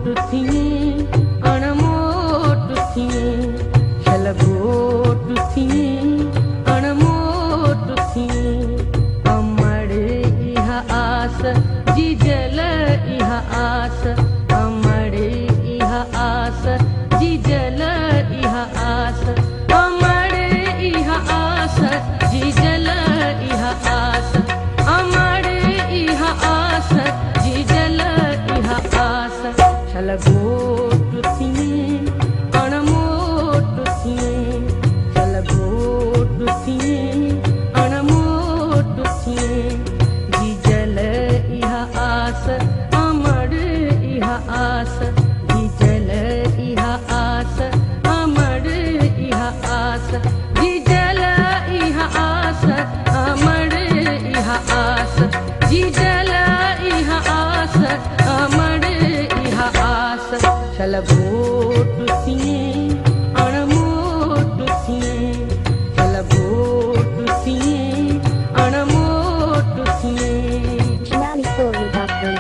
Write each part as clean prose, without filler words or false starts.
थिए अणमोट थिए छलगोट थिए अणमोट थिए अमड़ इह आस जी जल इह आस अमड़ इह आस जी जल इह आस अमड़ इह आस जी जल इह आस अमड़ इह आस जी जल इह आस छलगोट थिए अणमोट थिए छलगोट थिए अणमोट थिए जी जल इह आस अमड़ इह आस जी जल इह आस अमड़ इह आस जी जल इह आस अमड़ इह आस जी जल इह आस अमड़ इह आस छलगोट थिए अणमोट थिए छलगोट थिए अणमोट थिए Shinalistory.com.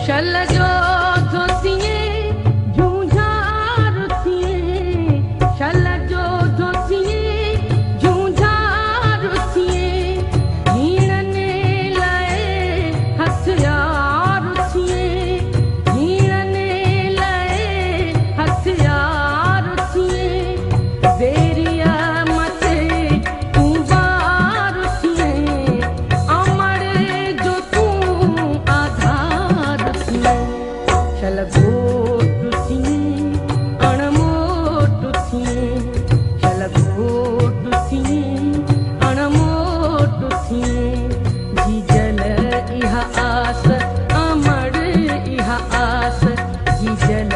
शल जो धोतिए झूझार थिए शल जो धोतिए झूझार थिए हीणने लाए हथियार थिए हीणने लाए हथियार थिए बेरिया मते तू बार थिए अमड़ जो तू आधार थिए छलगोट थिए अणमोट थिए छलगोट थिए अणमोट थिए जी जल इह आस अमड़ इह आस जी जल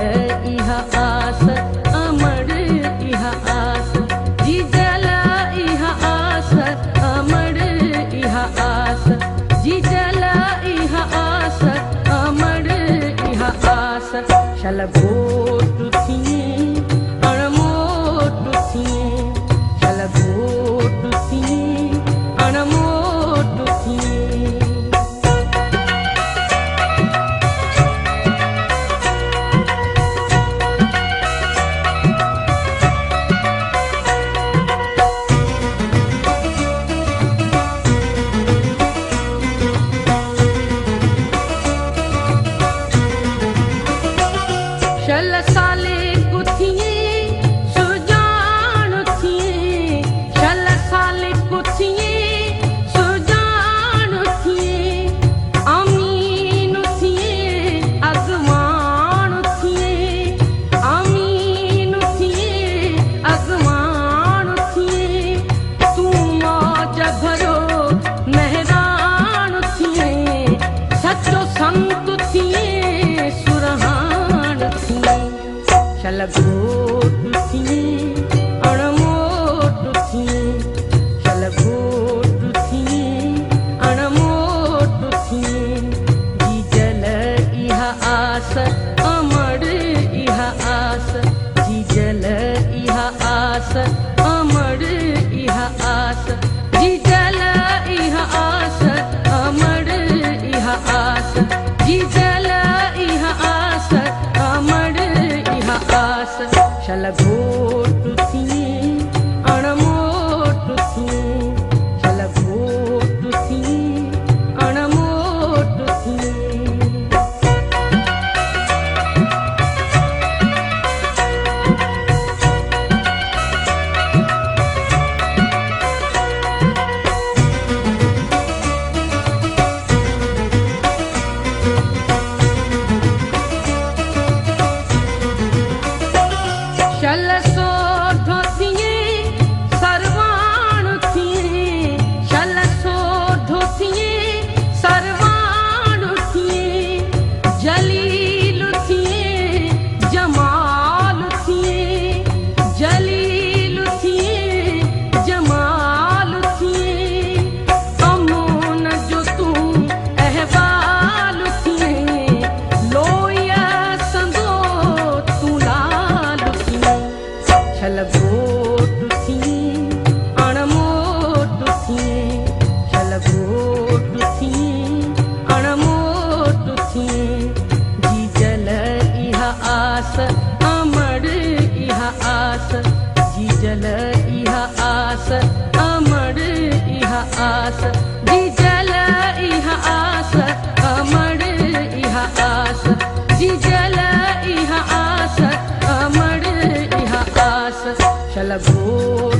इह आस अमड़ इह आस जी जल इह आस अमड़ इह आस जी जल इह आस अमड़ इह आस छलगोट थिए अणमोट थिए छलगोट थिए अणमोट थिए છલગોટ